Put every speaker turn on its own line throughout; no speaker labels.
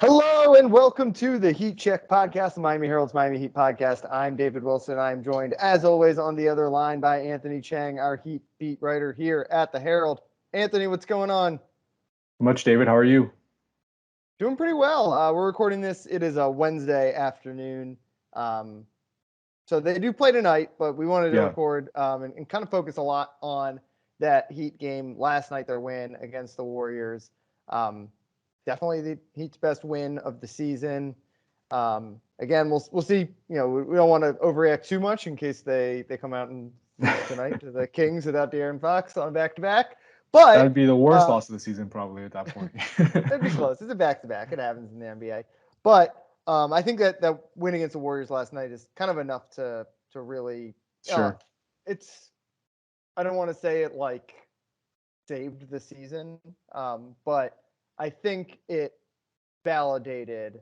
Hello and welcome to the Heat Check podcast, the Miami Herald's Miami Heat podcast. I'm David Wilson. I'm joined, as always, on the other line by Anthony Chiang, our Heat beat writer here at the Herald. Anthony, what's going on?
Much, David. How are you?
Doing pretty well. We're recording this. It is a Wednesday afternoon. So they do play tonight, but we wanted to record and kind of focus a lot on that Heat game last night, their win against the Warriors. Definitely the Heat's best win of the season. Again, we'll see. You know, we don't want to overreact too much in case they come out and lose tonight to the Kings without De'Aaron Fox on back-to-back. But
that'd be the worst loss of the season probably at that point.
It'd be close. It's a back-to-back. It happens in the NBA. But I think that win against the Warriors last night is kind of enough to really.
Sure.
I don't want to say it like saved the season, but I think it validated,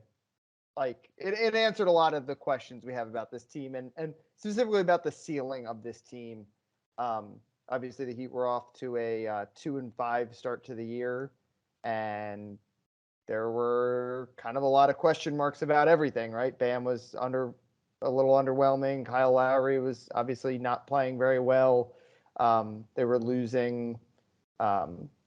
like it answered a lot of the questions we have about this team and specifically about the ceiling of this team. Obviously the Heat were off to a 2-5 start to the year, and there were kind of a lot of question marks about everything, right? Bam was a little underwhelming. Kyle Lowry was obviously not playing very well. They were losing.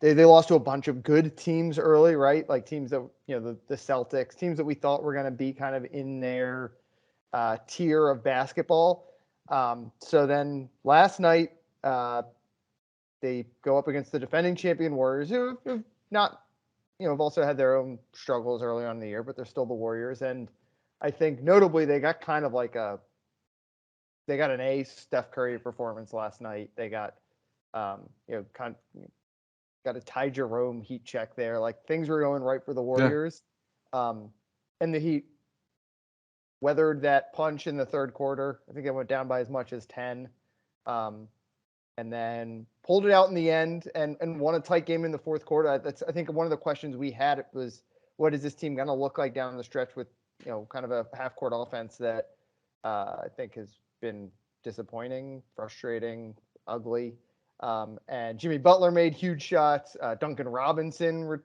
They lost to a bunch of good teams early, right? Like teams that, the Celtics, teams that we thought were going to be kind of in their tier of basketball. So then last night, they go up against the defending champion Warriors, who have not, have also had their own struggles early on in the year, but they're still the Warriors. And I think notably they got kind of like they got an A Steph Curry performance last night. They got, got a Ty Jerome Heat check there. Like things were going right for the Warriors. Yeah. And the Heat weathered that punch in the third quarter. I think it went down by as much as 10. And then pulled it out in the end and won a tight game in the fourth quarter. I think one of the questions we had was, what is this team going to look like down the stretch with, kind of a half court offense that I think has been disappointing, frustrating, ugly. And Jimmy Butler made huge shots. Duncan Robinson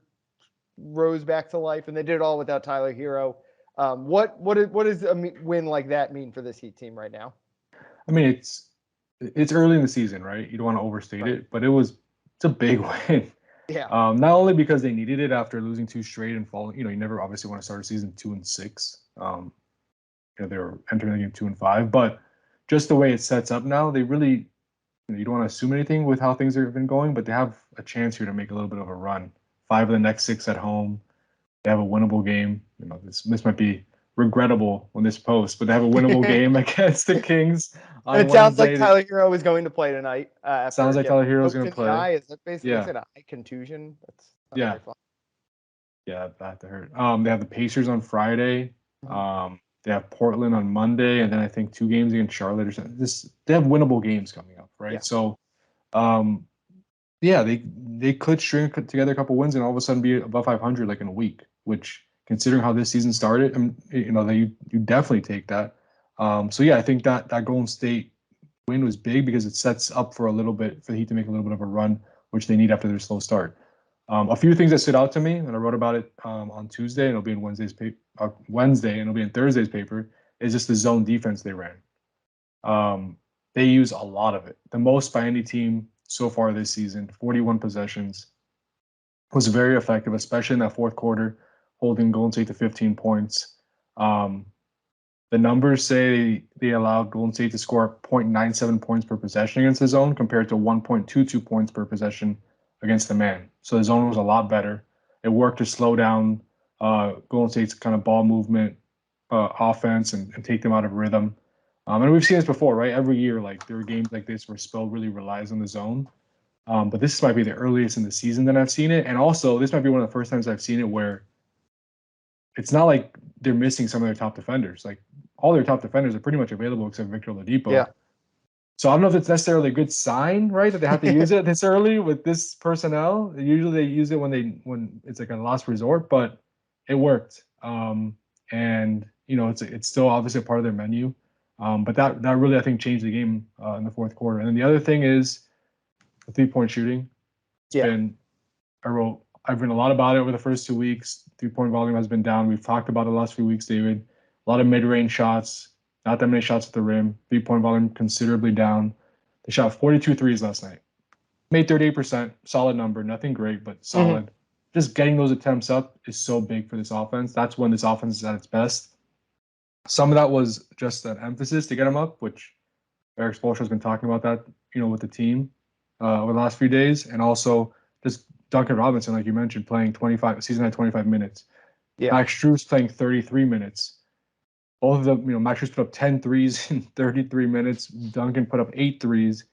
rose back to life, and they did it all without Tyler Herro. What does a win like that mean for this Heat team right now?
I mean, it's early in the season, right? You don't want to overstate it, but it's a big win.
Yeah.
Not only because they needed it after losing 2 straight and falling. You never obviously want to start a season 2-6. They were entering the game 2-5, but just the way it sets up now, they really. You don't want to assume anything with how things have been going, but they have a chance here to make a little bit of a run. 5 of the next 6 at home. They have a winnable game. This might be regrettable when this posts, but they have a winnable game against the Kings.
And it sounds like Tyler Herro is going to play tonight.
Sounds like Tyler Herro is going to play.
Eye. Is that basically an eye contusion? That's not very fun.
Yeah, that hurt. They have the Pacers on Friday. Mm-hmm. They have Portland on Monday, and then I think 2 games against Charlotte or something. They have winnable games coming up, right? Yeah. So, they could string together a couple wins and all of a sudden be above 500 like in a week. Which, considering how this season started, you definitely take that. I think that Golden State win was big because it sets up for a little bit for the Heat to make a little bit of a run, which they need after their slow start. A few things that stood out to me, and I wrote about it on Tuesday, and it'll be in Wednesday, and it'll be in Thursday's paper, is just the zone defense they ran. They use a lot of it. The most by any team so far this season, 41 possessions. Was very effective, especially in that fourth quarter, holding Golden State to 15 points. The numbers say they allowed Golden State to score 0.97 points per possession against the zone compared to 1.22 points per possession against the man. So the zone was a lot better. It worked to slow down Golden State's kind of ball movement offense and take them out of rhythm. And we've seen this before, right? Every year, like there are games like this where Spell really relies on the zone. But this might be the earliest in the season that I've seen it. And also, this might be one of the first times I've seen it where it's not like they're missing some of their top defenders. Like all their top defenders are pretty much available except Victor Oladipo.
Yeah.
So I don't know if it's necessarily a good sign, right, that they have to use it this early with this personnel. Usually they use it when it's like a last resort, but it worked. It's still obviously a part of their menu. But that really, I think, changed the game in the fourth quarter. And then the other thing is the 3-point shooting. I I've written a lot about it over the first 2 weeks. 3-point volume has been down. We've talked about it the last few weeks, David. A lot of mid-range shots, not that many shots at the rim. 3-point volume considerably down. They shot 42 threes last night. Made 38%, solid number, nothing great, but solid.
Mm-hmm.
Just getting those attempts up is so big for this offense. That's when this offense is at its best. Some of that was just an emphasis to get them up, which Eric Spoelstra has been talking about that, with the team over the last few days, and also just Duncan Robinson, like you mentioned, playing 25 season at 25 minutes.
Yeah.
Max Strus playing 33 minutes. Both of them, Max Strus put up 10 threes in 33 minutes. Duncan put up 8 threes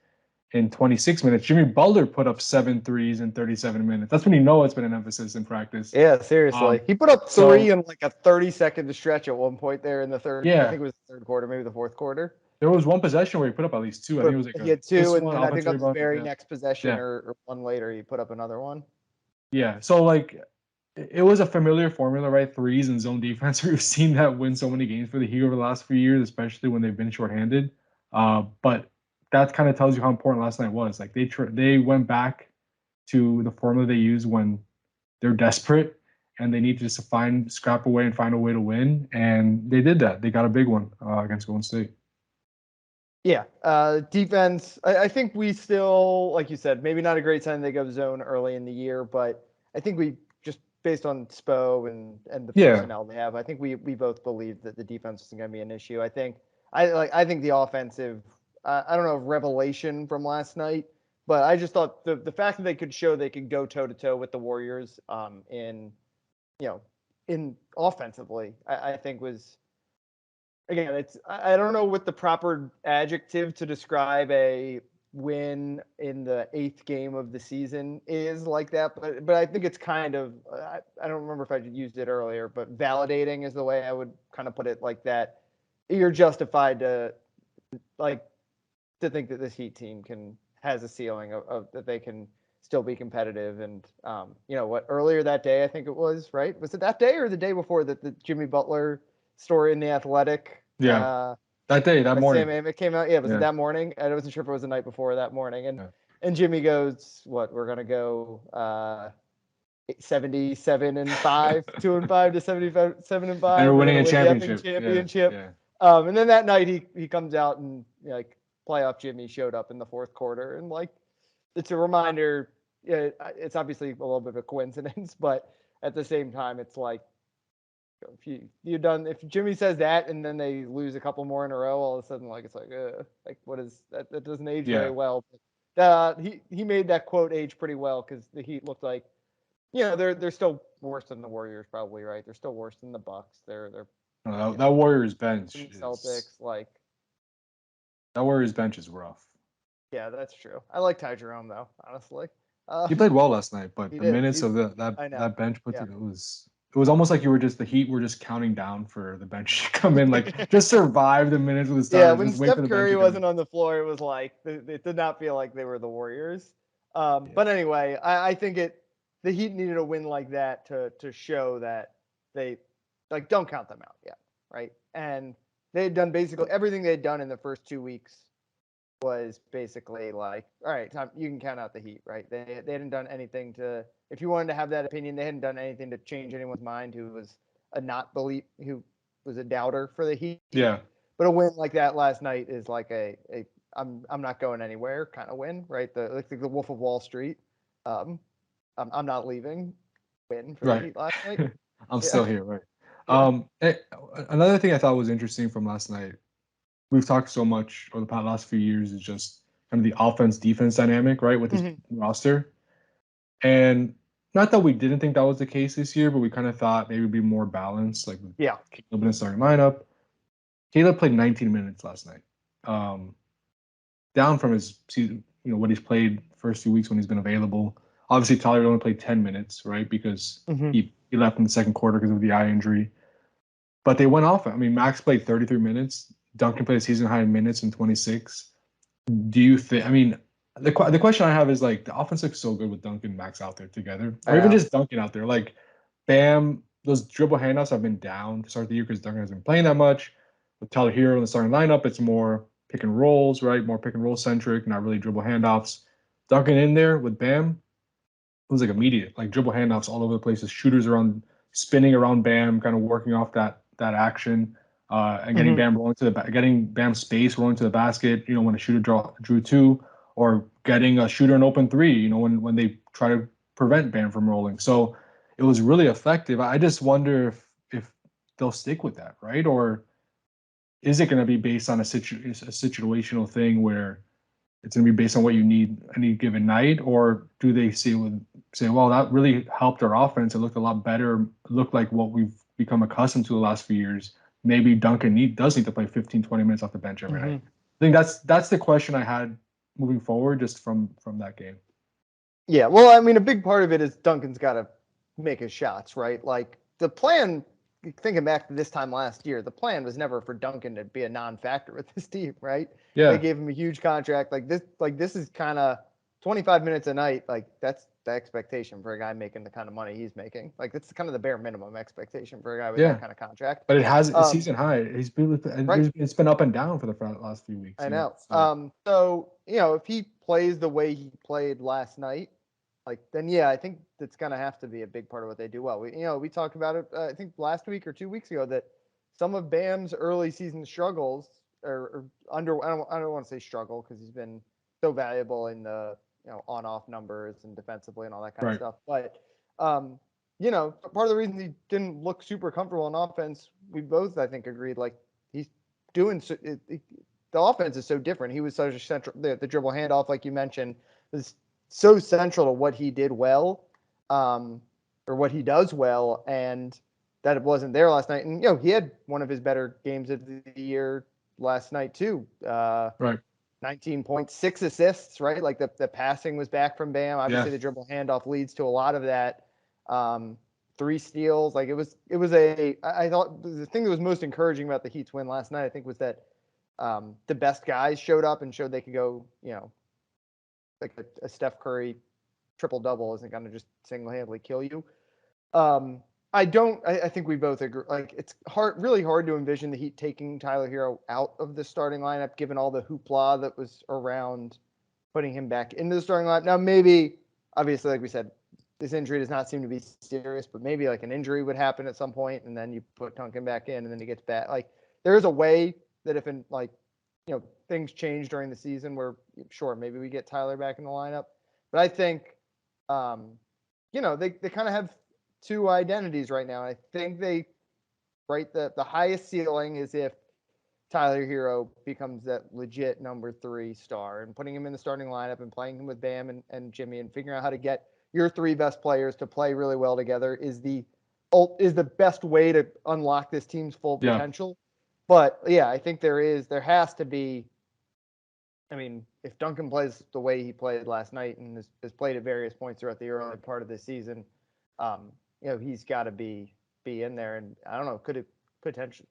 in 26 minutes. Jimmy Butler put up 7 threes in 37 minutes. That's when it's been an emphasis in practice.
Yeah, seriously. He put up 3 in like a 30-second stretch at one point there in the third.
Yeah.
I think it was the third quarter, maybe the fourth quarter.
There was one possession where he put up at least 2. I think it was like
he had 2, and
one,
then I think on the very
yeah.
next possession or one later, he put up another one.
Yeah, so like it was a familiar formula, right? Threes and zone defense. We've seen that win so many games for the Heat over the last few years, especially when they've been shorthanded. But that kind of tells you how important last night was. Like they went back to the formula they use when they're desperate and they need to just scrap away and find a way to win. And they did that. They got a big one against Golden State.
Yeah, defense. I think we still, like you said, maybe not a great sign they go zone early in the year, but I think we just based on Spo and the personnel they have, I think we both believe that the defense isn't going to be an issue. I think the offensive. I don't know if revelation from last night, but I just thought the fact that they could show they could go toe to toe with the Warriors in offensively, I think was. Again, I don't know what the proper adjective to describe a win in the 8th game of the season is like that, but I think it's kind of I don't remember if I used it earlier, but validating is the way I would kind of put it, like that. You're justified to think that this Heat team has a ceiling of that they can still be competitive, and earlier that day I think it was was it that day or the day before that the Jimmy Butler story in The Athletic.
Yeah, that day, that morning.
Sam Amick came out. Yeah, was it that morning? I wasn't sure if it was the night before or that morning. And Jimmy goes, "What? We're gonna go 77-5, 2-5 to 77-5.
And we're winning a championship.
Yeah. And then that night he comes out and playoff Jimmy showed up in the fourth quarter, and it's a reminder. Yeah, it's obviously a little bit of a coincidence, but at the same time, it's like. If Jimmy says that and then they lose a couple more in a row, all of a sudden it's like what is that? That doesn't age very well. But, he made that quote age pretty well because the Heat looked like they're still worse than the Warriors probably, right? They're still worse than the Bucks. That
Warriors bench
Celtics
that Warriors bench is rough.
Yeah, that's true. I like Ty Jerome though, honestly.
He played well last night, but the minutes of that bench put together it was almost like the Heat were just counting down for the bench to come in, like just survive the minutes with the stars.
Yeah, when Steph Curry wasn't on the floor, it was like it did not feel like they were the Warriors. But anyway, I think the Heat needed a win like that to show that they don't count them out yet, right? And they had done basically everything they had done in the first 2 weeks was basically all right, Tom, you can count out the Heat, right? They hadn't done anything to. If you wanted to have that opinion, they hadn't done anything to change anyone's mind who was who was a doubter for the Heat.
Yeah.
But a win like that last night is like I'm not going anywhere kind of win, right? The Wolf of Wall Street. I'm not leaving win for the Heat last night.
I'm still here, right? Another thing I thought was interesting from last night. We've talked so much over the last few years is just kind of the offense-defense dynamic, right, with this roster. And not that we didn't think that was the case this year, but we kind of thought maybe it'd be more balanced, like Caleb in the starting lineup. Caleb played 19 minutes last night, down from his season, what he's played first few weeks when he's been available. Obviously, Tyler only played 10 minutes, right, because he left in the second quarter because of the eye injury. But they went off. I mean, Max played 33 minutes. Duncan played a season high in minutes in 26. Do you think? I mean, the question I have is the offense looks so good with Duncan and Max out there together, or even just Duncan out there. Bam, those dribble handoffs have been down to start the year because Duncan hasn't been playing that much. With Tyler Herro in the starting lineup, it's more pick and rolls, right? More pick and roll centric, not really dribble handoffs. Duncan in there with Bam, was like immediate, like dribble handoffs all over the place, shooters around, spinning around Bam, kind of working off that action, and getting Bam rolling to getting Bam space rolling to the basket. You know, when a shooter drew two, or getting a shooter an open three. You know, when they try to prevent Bam from rolling. So it was really effective. I just wonder if they'll stick with that, right? Or is it going to be based on a situational thing where it's going to be based on what you need any given night, or do they say, well, that really helped our offense. It looked a lot better. It looked like what we've become accustomed to the last few years. Maybe Duncan does need to play 15, 20 minutes off the bench every night. I think that's the question I had moving forward just from that game.
Yeah, well, I mean, a big part of it is Duncan's got to make his shots, right? Like the plan, thinking back to this time last year, the plan was never for Duncan to be a non-factor with this team, right?
Yeah.
They gave him a huge contract. Like this is kind of 25 minutes a night. Like that's the expectation for a guy making the kind of money he's making. Like that's kind of the bare minimum expectation for a guy with that kind of contract.
But it has a season high. He's been
right.
It's been up and down for the last few weeks.
I know. So if he plays the way he played last night, like then I think that's gonna have to be a big part of what they do well. We talked about it I think last week or 2 weeks ago that some of Bam's early season struggles or I don't want to say struggle because he's been so valuable in the on-off numbers and defensively and all that kind of stuff. But part of the reason he didn't look super comfortable on offense, we both I think agreed like he's doing the offense is so different. He was such a central the dribble handoff like you mentioned was so central to what he did well, or what he does well, and that it wasn't there last night. And he had one of his better games of the year last night too. 19.6 assists, right? Like the passing was back from Bam. Obviously, the dribble handoff leads to a lot of that. 3 steals. Like it was I thought the thing that was most encouraging about the Heat's win last night, I think, was that the best guys showed up and showed they could go, like a Steph Curry triple-double isn't going to just single-handedly kill you. I think we both agree. Like it's really hard to envision the Heat taking Tyler Herro out of the starting lineup, given all the hoopla that was around putting him back into the starting lineup. Now, maybe, obviously, like we said, this injury does not seem to be serious, but maybe like an injury would happen at some point, and then you put Duncan back in, and then he gets back. Like there is a way that if things change during the season where sure, maybe we get Tyler back in the lineup. But I think, they kind of have 2 identities right now. I think the highest ceiling is if Tyler Herro becomes that legit number 3 star, and putting him in the starting lineup and playing him with Bam and Jimmy and figuring out how to get your 3 best players to play really well together is the best way to unlock this team's full potential. But I think there has to be. I mean, if Duncan plays the way he played last night and has played at various points throughout the early part of the season, he's got to be in there. And I don't know, could it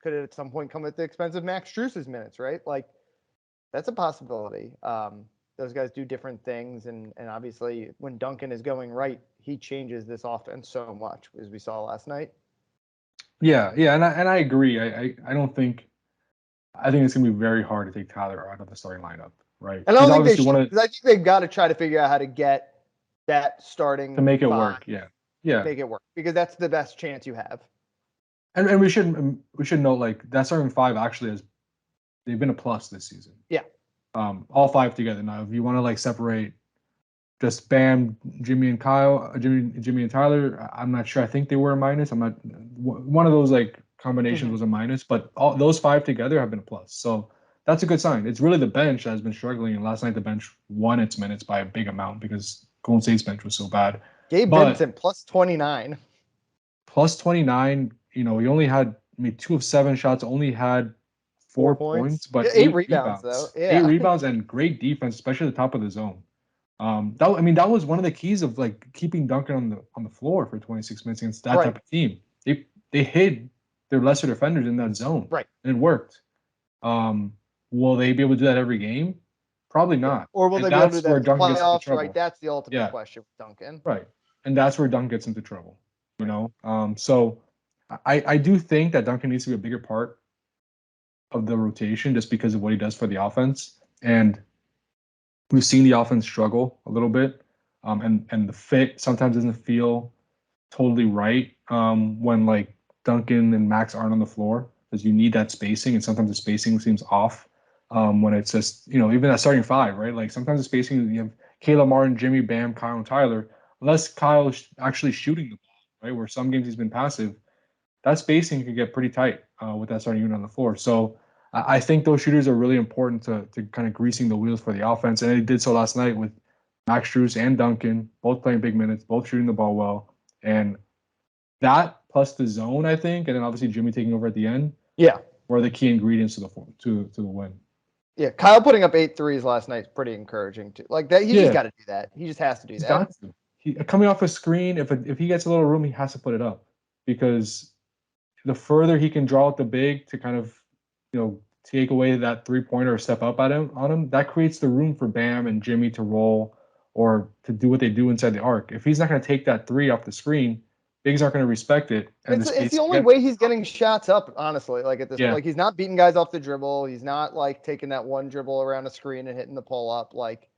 at some point come at the expense of Max Strus's minutes, right? Like that's a possibility. Those guys do different things, and obviously when Duncan is going right, he changes this offense so much, as we saw last night.
Yeah, and I agree. I don't think. I think it's gonna be very hard to take Tyler out of the starting lineup, right?
And I don't think they should, because I think they've got to try to figure out how to get that starting
to make it work. Yeah,
make it work, because that's the best chance you have.
And we should note like that starting 5 actually they've been a plus this season.
Yeah.
All 5 together. Now, if you want to like separate just Bam, Jimmy and Kyle, Jimmy and Tyler, I'm not sure. I think they were a minus. I'm not. One of those like combinations was a minus, but all those 5 together have been a plus. So that's a good sign. It's really the bench that has been struggling, and last night the bench won its minutes by a big amount because Golden State's bench was so bad.
Gabe Vincent plus 29.
Plus 29. He only had 2 of 7 shots, only had 4 points, but
8 rebounds though. Yeah.
8 rebounds and great defense, especially at the top of the zone. That was one of the keys of like keeping Duncan on the floor for 26 minutes against that type of team. They hid their lesser defenders in that zone,
right?
And it worked. Will they be able to do that every game? Probably not.
Or will they be able to do that in playoffs? Right, that's the ultimate question with Duncan.
Right, and that's where Duncan gets into trouble. So I do think that Duncan needs to be a bigger part of the rotation just because of what he does for the offense, and we've seen the offense struggle a little bit. and the fit sometimes doesn't feel totally right when like Duncan and Max aren't on the floor, because you need that spacing, and sometimes the spacing seems off when it's just, even that starting five, right? Like sometimes the spacing, you have Caleb Martin, Jimmy, Bam, Kyle, and Tyler, unless Kyle is actually shooting the ball, right? Where some games he's been passive, that spacing can get pretty tight with that starting unit on the floor. So I think those shooters are really important to kind of greasing the wheels for the offense, and they did so last night with Max Strus and Duncan both playing big minutes, both shooting the ball well, and that plus the zone, I think, and then obviously Jimmy taking over at the end,
Yeah.
were the key ingredients to the win.
Yeah, Kyle putting up 8 threes last night is pretty encouraging too. Like that, he just got to do that. He just has to do
He's
that.
got to. Coming off a screen, if he gets a little room, he has to put it up, because the further he can draw out the big to kind of, take away that 3-pointer or step up at him on him, that creates the room for Bam and Jimmy to roll or to do what they do inside the arc. If he's not going to take that 3 off the screen, bigs aren't going to respect it. And
it's the only way he's getting shots up, honestly. Like at this point, like he's not beating guys off the dribble. He's not like taking that one dribble around a screen and hitting the pull up. Like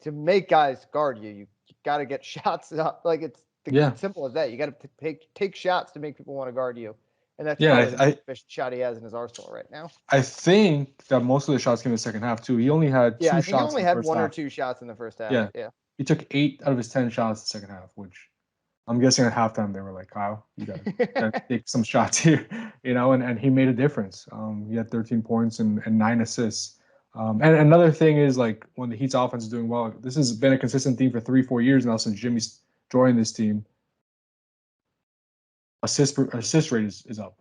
to make guys guard you, you got to get shots up. Like it's simple as that. You got to take shots to make people want to guard you. And that's probably the most efficient shot he has in his arsenal right now.
I think that most of the shots came in the second half too. He only had 2 shots.
He only had 1 or 2 shots in the first half. Yeah.
He took 8 out of his 10 shots in the second half, which I'm guessing at halftime they were like, Kyle, you gotta take some shots here, and he made a difference. He had 13 points and 9 assists. And another thing is, like, when the Heat's offense is doing well, this has been a consistent theme for 3-4 years now since Jimmy's joined this team. Assist rate is up,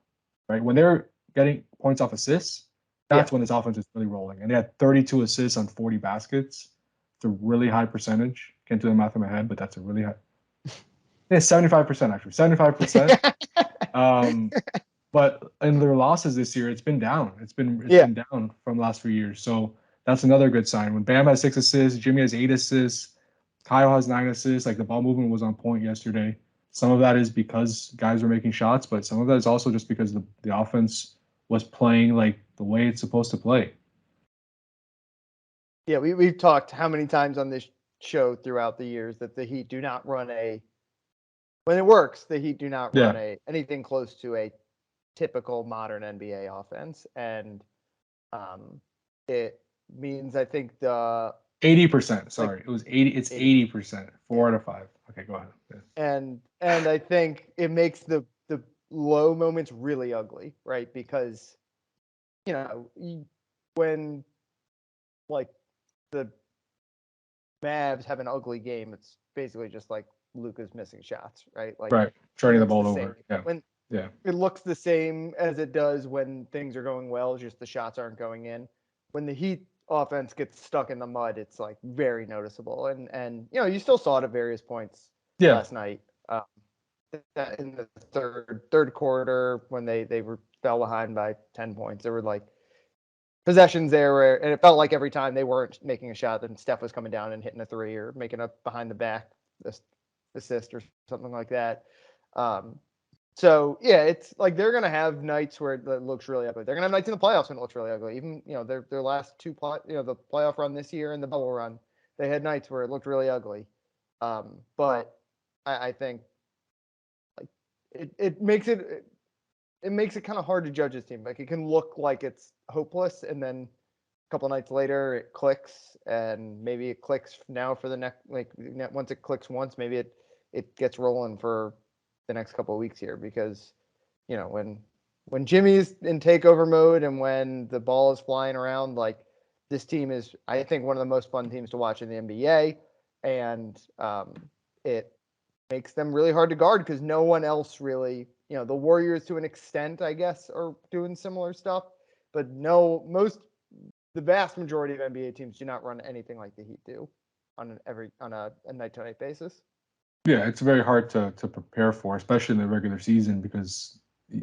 right? When they're getting points off assists, that's when this offense is really rolling. And they had 32 assists on 40 baskets. It's a really high percentage. Can't do the math in my head, but that's a really high. It's 75% actually, 75%. But in their losses this year, it's been down. It's been down from the last few years. So that's another good sign. When Bam has 6 assists, Jimmy has 8 assists, Kyle has 9 assists. Like, the ball movement was on point yesterday. Some of that is because guys were making shots, but some of that is also just because the offense was playing like the way it's supposed to play.
Yeah, we've talked how many times on this show throughout the years that the Heat do not run when it works, the Heat do not run anything close to a typical modern NBA offense. And it means, I think, the
80%. Sorry, it was 80. It's 80%. 4 out of 5. Okay, go ahead.
Yeah. And I think it makes the low moments really ugly, right? Because when like the Mavs have an ugly game, it's basically just like Luka's missing shots, right? Like
turning the ball over.
When it looks the same as it does when things are going well, just the shots aren't going in. When the Heat offense gets stuck in the mud, it's like very noticeable. And you still saw it at various points last night. In the third quarter, when they fell behind by 10 points, there were like possessions there and it felt like every time they weren't making a shot, then Steph was coming down and hitting a 3 or making a behind the back assist or something like that. So it's like they're gonna have nights where it looks really ugly. They're gonna have nights in the playoffs when it looks really ugly. Even their last 2 the playoff run this year and the bubble run, they had nights where it looked really ugly. But I think like it makes it kind of hard to judge this team. Like, it can look like it's hopeless, and then a couple nights later it clicks, and maybe it clicks now for the next, once it clicks once, maybe it gets rolling for the next couple of weeks here, because when Jimmy's in takeover mode and when the ball is flying around, like, this team is, I think, one of the most fun teams to watch in the NBA, and it makes them really hard to guard because no one else really, the Warriors to an extent, I guess, are doing similar stuff, but the vast majority of NBA teams do not run anything like the Heat do on a night-to-night basis.
Yeah, it's very hard to prepare for, especially in the regular season, because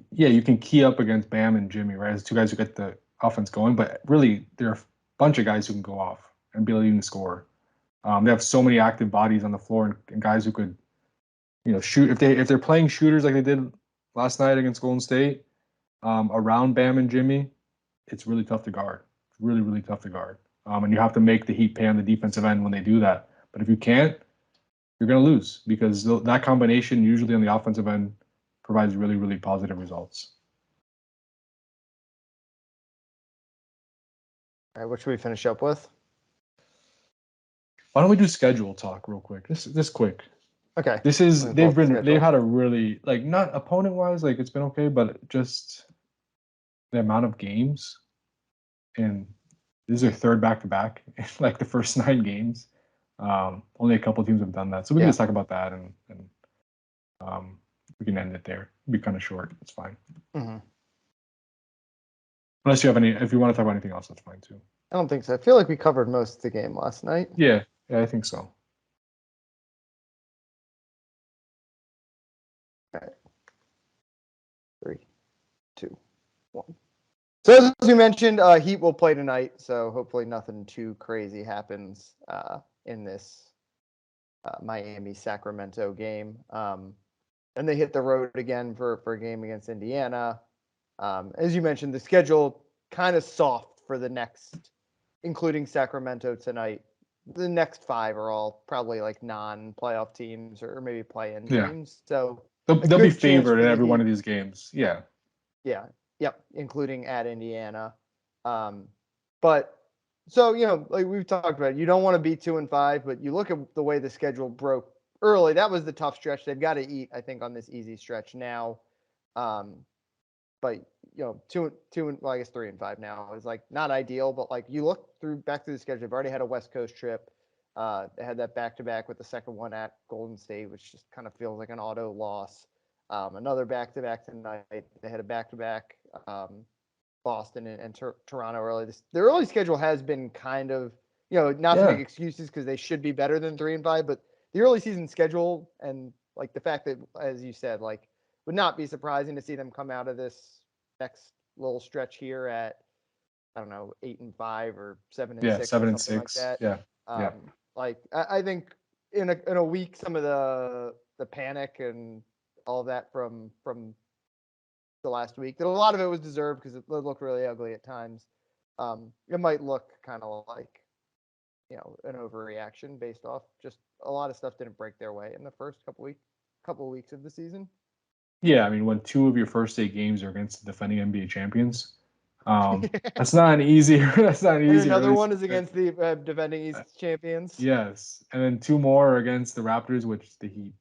you can key up against Bam and Jimmy, right? As 2 guys who get the offense going, but really there are a bunch of guys who can go off and be able to score. They have so many active bodies on the floor and guys who could, shoot. If they're playing shooters like they did last night against Golden State, around Bam and Jimmy, it's really tough to guard. It's really, really tough to guard. And you have to make the Heat pay on the defensive end when they do that. But if you can't, you're going to lose because that combination usually on the offensive end provides really, really positive results.
All right, what should we finish up with?
Why don't we do schedule talk real quick? This quick.
Okay.
They've had a really, like, not opponent wise, like it's been okay, but just the amount of games, and this is their third back-to-back in like the first 9 games. Only a couple teams have done that, so we can just talk about that and we can end it there. It'll be kind of short. It's fine.
Mm-hmm.
Unless you have if you want to talk about anything else, that's fine too.
I don't think so. I feel like we covered most of the game last night.
Yeah, I think so.
All right. 3, 2, 1. So as you mentioned, Heat will play tonight, so hopefully nothing too crazy happens in this Miami-Sacramento game. And they hit the road again for a game against Indiana. As you mentioned, the schedule kind of soft for the next, including Sacramento tonight. The next 5 are all probably like non-playoff teams or maybe play-in teams. So
they'll be favored in every one of these games. Yeah.
Yeah. Yep. Including at Indiana. But so, like we've talked about, you don't want to be 2-5, but you look at the way the schedule broke early. That was the tough stretch. They've got to eat, I think, on this easy stretch now. But 2 well, I guess 3-5 now is like not ideal, but like you look back through the schedule, they've already had a West Coast trip. They had that back-to-back with the second one at Golden State, which just kind of feels like an auto loss. Another back-to-back tonight. They had a back-to-back Boston and Toronto early. Their early schedule has been kind of, not to make excuses because they should be better than 3-5, but the early season schedule and like the fact that, as you said, like would not be surprising to see them come out of this next little stretch here at, I don't know, 8-5 or 7-6,
yeah, 7-6,
something like that.
Yeah.
Like I think in a week, some of the panic and all of that from the last week, that a lot of it was deserved because it looked really ugly at times. It might look kind of like, an overreaction based off just a lot of stuff didn't break their way in the first couple weeks of the season.
Yeah, I mean, when 2 of your first 8 games are against the defending NBA champions, that's not an easy. That's not an easy.
And another one is against the defending East champions.
Yes, and then 2 more against the Raptors, which the Heat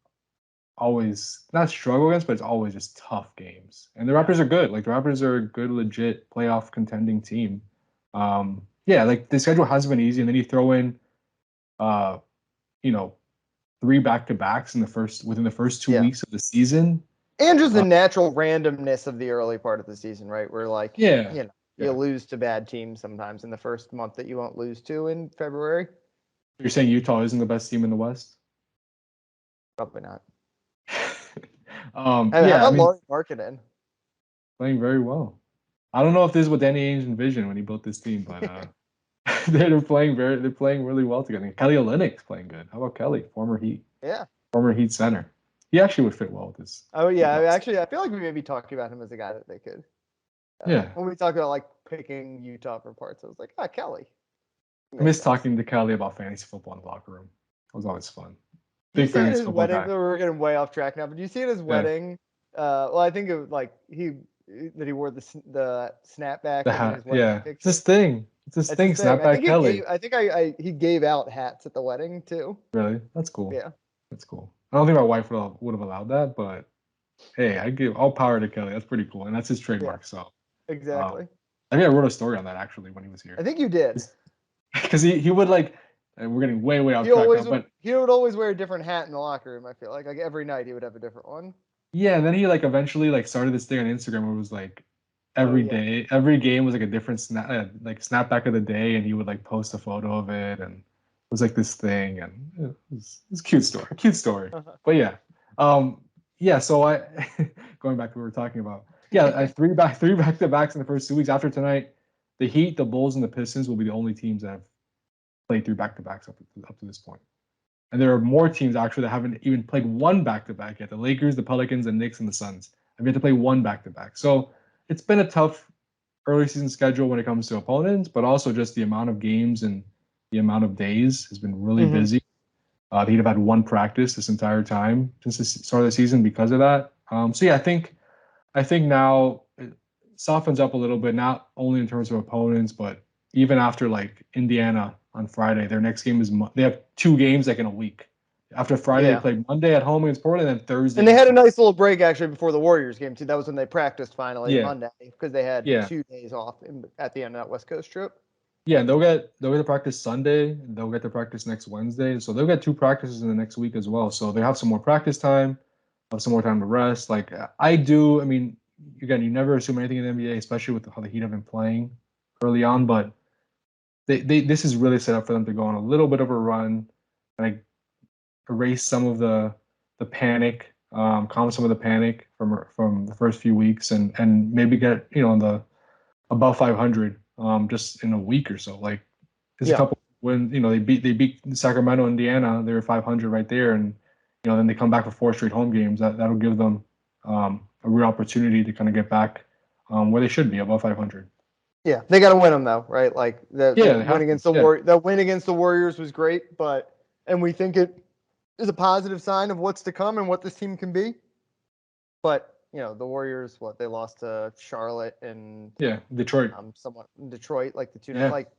always not struggle against, but it's always just tough games. And the Raptors are good. Like the Raptors are a good, legit playoff contending team. Like the schedule has been easy, and then you throw in, 3 back-to-backs within the first 2 weeks of the season.
And just the natural randomness of the early part of the season, right? Where like, you lose to bad teams sometimes in the first month that you won't lose to in February.
You're saying Utah isn't the best team in the West?
Probably not.
How about
Lauri Markkanen?
Playing very well. I don't know if this is what Danny Ainge envisioned when he built this team, but they're playing really well together. Kelly Olynyk's playing good. How about Kelly, former Heat center? He actually would fit well with this.
Oh yeah, I feel like we may be talking about him as a guy that they could. When we talk about like picking Utah for parts, I was like, Kelly.
I miss talking to Kelly about fantasy football in the locker room. It was always fun.
Big fantasy football guy. We're getting way off track now, but do you see at his wedding? I think it was like he wore the snapback.
The hat. It's this thing. Snapback Kelly.
I think he gave out hats at the wedding too.
Really? That's cool.
Yeah.
That's cool. I don't think my wife would have allowed that, but hey, I give all power to Kelly. That's pretty cool, and that's his trademark. So
exactly.
I think I wrote a story on that actually when he was here.
I think you did.
Because he would like, and we're getting way off track now, but
he would always wear a different hat in the locker room. I feel like every night he would have a different one.
Yeah, and then he like eventually like started this thing on Instagram where it was like every day, every game was like a different snapback of the day, and he would like post a photo of it, and it was like this thing, and it was a cute story. But yeah, so I going back to what we were talking about. Yeah, I 3 back-to-backs in the first 2 weeks. After tonight, the Heat, the Bulls, and the Pistons will be the only teams that have played 3 back-to-backs up to this point. And there are more teams actually that haven't even played 1 back-to-back yet. The Lakers, the Pelicans, the Knicks, and the Suns have yet to play 1 back-to-back. So it's been a tough early season schedule when it comes to opponents, but also just the amount of games and the amount of days has been really busy. The Heat have had one practice this entire time since the start of the season because of that. So yeah, I think now it softens up a little bit, not only in terms of opponents, but even after like Indiana on Friday, their next game is they have 2 games like in a week. After Friday, they
Yeah.
played Monday at home against Portland, and then Thursday.
And they had a nice little break actually before the Warriors game too. That was when they practiced finally
Yeah,
Monday because they had
yeah,
2 days off at the end of that West Coast trip.
yeah. And they'll get to practice Sunday. And they'll get to practice next Wednesday. So they'll get 2 practices in the next week as well. So they have some more practice time, have some more time to rest. Like I do. I mean, again, you never assume anything in the NBA, especially with how the Heat have been playing early on, but. This is really set up for them to go on a little bit of a run, and erase some of the panic, calm some of the panic from the first few weeks, and maybe get in the above 500 just in a week or so. Like there's a
Yeah.
couple when they beat Sacramento, Indiana, they were 500 right there, and then they come back for 4 straight home games. That'll give them a real opportunity to kind of get back where they should be, above 500.
Yeah, they got to win them though, right? Like
Yeah,
the
they
win
have to.
against the
Yeah,
the win against the Warriors was great, and we think it is a positive sign of what's to come and what this team can be. But the Warriors, they lost to Charlotte and
yeah, Detroit.
somewhat Detroit, like the two
Yeah.
like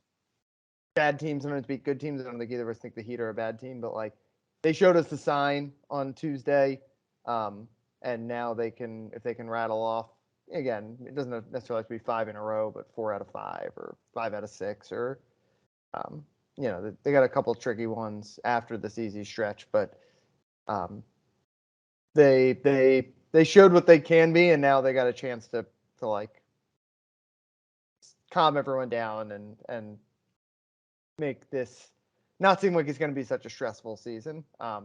bad teams sometimes beat good teams. I don't think either of us think the Heat are a bad team, but like they showed us the sign on Tuesday, and now they can if they can rattle off. Again, it doesn't necessarily have to be 5 in a row, but 4 out of 5 or 5 out of 6 or um, they got a couple of tricky ones after this easy stretch, but um, they showed what they can be, and now they got a chance to like calm everyone down and make this not seem like it's going to be such a stressful season. I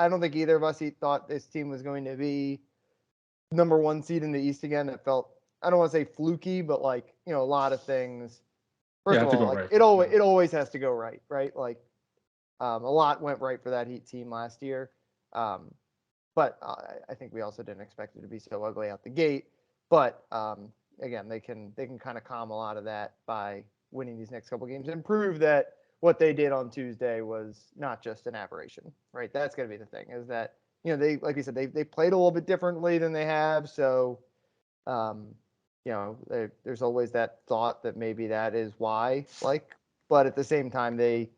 don't think either of us thought this team was going to be number 1 seed in the East again. It felt I don't want to say fluky, but like a lot of things.
Yeah,
First of
have to
all,
go
like
right.
it always has to go right, right? Like a lot went right for that Heat team last year, but I think we also didn't expect it to be so ugly out the gate. But again, they can kind of calm a lot of that by winning these next couple games and prove that what they did on Tuesday was not just an aberration, right? That's going to be the thing is that they like you said they played a little bit differently than they have, so um, there's always that thought that maybe that is why, like, but at the same time, the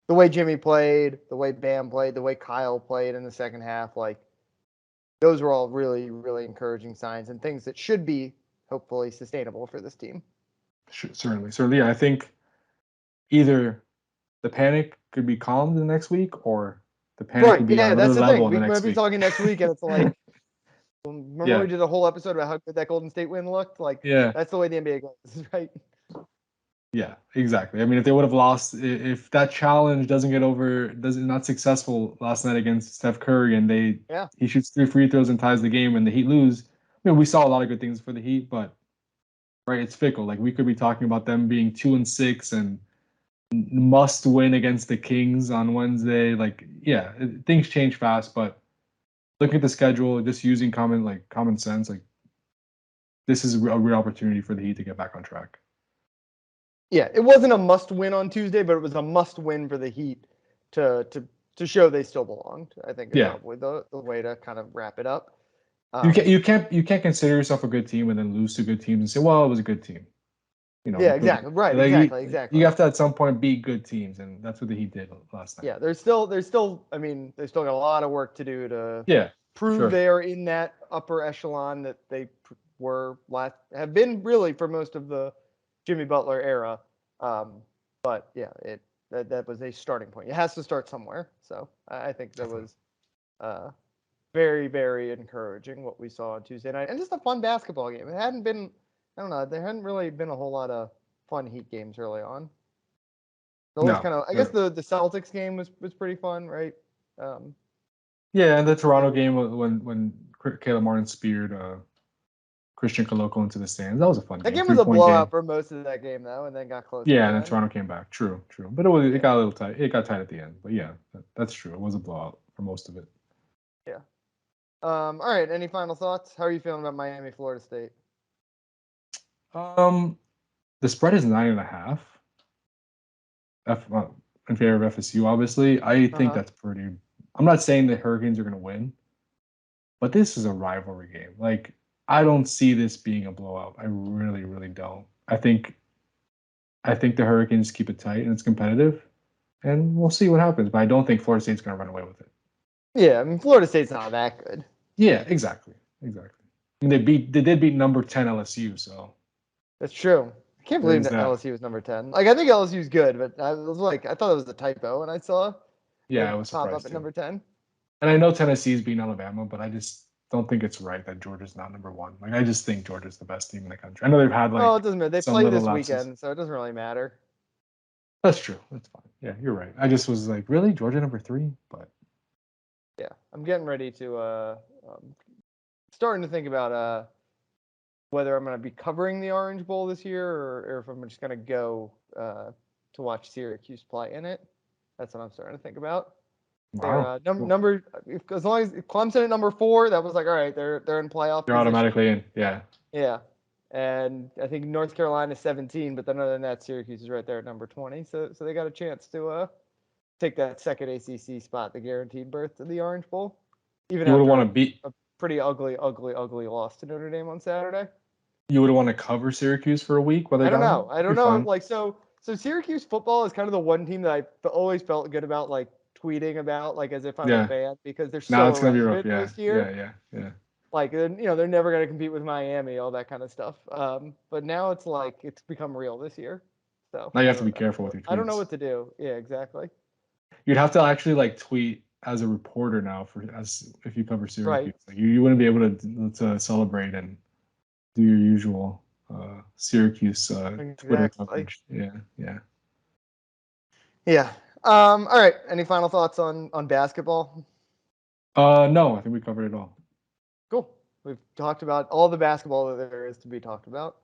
way Jimmy played, the way Bam played, the way Kyle played in the second half, like, those were all really, really encouraging signs and things that should be hopefully sustainable for this team.
Certainly. Yeah, I think either the panic could be calmed the next week, or the panic
Right.
could be on
Yeah,
another
that's the thing.
level the
We might
next
be
week.
talking next week, and it's like, remember
Yeah,
we did a whole episode about how good that Golden State win looked? Like,
yeah,
that's the way the NBA goes, right?
yeah, exactly. I mean, if they would have lost, if that challenge doesn't get over, doesn't not successful last night against Steph Curry, and
Yeah.
he shoots 3 free throws and ties the game, and the Heat lose. I mean, we saw a lot of good things for the Heat, but right, it's fickle. Like we could be talking about them being 2-6 and must win against the Kings on Wednesday. Like, yeah, things change fast, but looking at the schedule, just using common sense, like this is a real opportunity for the Heat to get back on track.
Yeah, it wasn't a must win on Tuesday, but it was a must win for the Heat to show they still belonged. I think is
Yeah,
probably the way to kind of wrap it up.
you can't consider yourself a good team and then lose to good teams and say, well, it was a good team.
Yeah,
Because
exactly. Right,
like you
exactly.
have to at some point beat good teams, and that's what the Heat did last night.
Yeah, there's still I mean, they still got a lot of work to do to
Yeah,
prove
sure.
they're in that upper echelon that they have been really for most of the Jimmy Butler era. But yeah, that was a starting point. It has to start somewhere. So I think that
Definitely.
was uh, very, very encouraging what we saw on Tuesday night, and just a fun basketball game. It hadn't been, I don't know, there hadn't really been a whole lot of fun Heat games early on. It always
No.
kind of, I guess the Celtics game was pretty fun, right? Um,
Yeah, and the Toronto game when Caleb Martin speared Christian Coloco into the stands. That was a fun
that
game,
game was a
3-point
blowout
game.
for most of that game though, and then got close at
Yeah,
the
and then
end.
Toronto came back. True. But it
Yeah,
got a little tight. It got tight at the end. But yeah, that's true. It was a blowout for most of it.
yeah. All right. Any final thoughts? How are you feeling about Miami, Florida State?
Um, the spread is 9.5. in favor of FSU, obviously. I think that's pretty. I'm not saying the Hurricanes are going to win, but this is a rivalry game. Like, I don't see this being a blowout. I really, really don't. I think the Hurricanes keep it tight and it's competitive, and we'll see what happens. But I don't think Florida State's going to run away with it.
Yeah, I mean, Florida State's not that good.
Yeah, exactly. I mean, they did beat number 10 LSU, so
That's true. I can't believe that
that.
LSU was number 10. Like, I think LSU's good, but I thought it was a typo when I saw
Yeah,
it
I was
pop
surprised
up at
too.
number 10.
And I know Tennessee's beating Alabama, but I just don't think it's right that Georgia's not number 1. Like, I just think Georgia's the best team in the country. I know they've had
Well, it doesn't matter. They
some
play
little
this
lapses.
weekend, so it doesn't really matter.
That's true. That's fine. Yeah, you're right. I just was like, really, Georgia number 3? But
yeah, I'm getting ready to starting to think about whether I'm going to be covering the Orange Bowl this year or if I'm just going to go to watch Syracuse play in it. That's what I'm starting to think about.
wow,
They're number as long as Clemson at number 4, that was like, all right, they're in playoff.
you're automatically in. Yeah.
Yeah. And I think North Carolina is 17, but then other than that, Syracuse is right there at number 20. So they got a chance to take that second ACC spot, the guaranteed berth to the Orange Bowl. Even
You would
after
want to beat.
a pretty ugly loss to Notre Dame on Saturday.
You would want to cover Syracuse for a week while they're down?
I don't know. Like, so Syracuse football is kind of the one team that I always felt good about, like tweeting about, like as if I'm a fan, because they're so
it's gonna be rough.
irrelevant this year.
Yeah.
Like, they're never going to compete with Miami, all that kind of stuff. But now it's like it's become real this year. So
Now you have to be careful with your tweets.
I don't know what to do. Yeah, exactly.
You'd have to actually like tweet as a reporter now if you cover Syracuse.
Right.
Like, you wouldn't be able to celebrate and do your usual Syracuse Twitter coverage. Yeah.
All right. Any final thoughts on basketball?
No, I think we covered it all.
Cool. We've talked about all the basketball that there is to be talked about.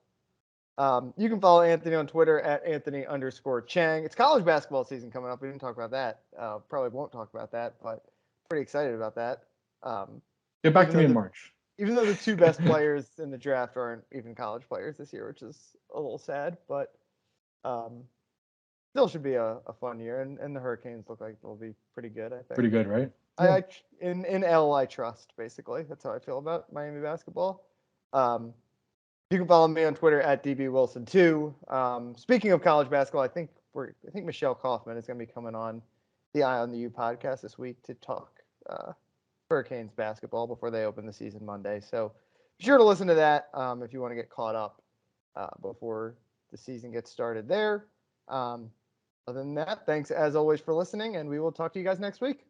You can follow Anthony on Twitter at Anthony_Chiang. It's college basketball season coming up. We didn't talk about that. Probably won't talk about that, but pretty excited about that.
Get back to me in March.
Even though the 2 best players in the draft aren't even college players this year, which is a little sad, but still should be a fun year. And the Hurricanes look like they'll be pretty good, I think.
Pretty good, right?
Yeah. In L, I trust, basically. That's how I feel about Miami basketball. You can follow me on Twitter at DBWilson2. Speaking of college basketball, I think Michelle Kaufman is going to be coming on the Eye on the U podcast this week to talk Hurricanes basketball before they open the season Monday. So be sure to listen to that if you want to get caught up before the season gets started there. Other than that, thanks as always for listening, and we will talk to you guys next week.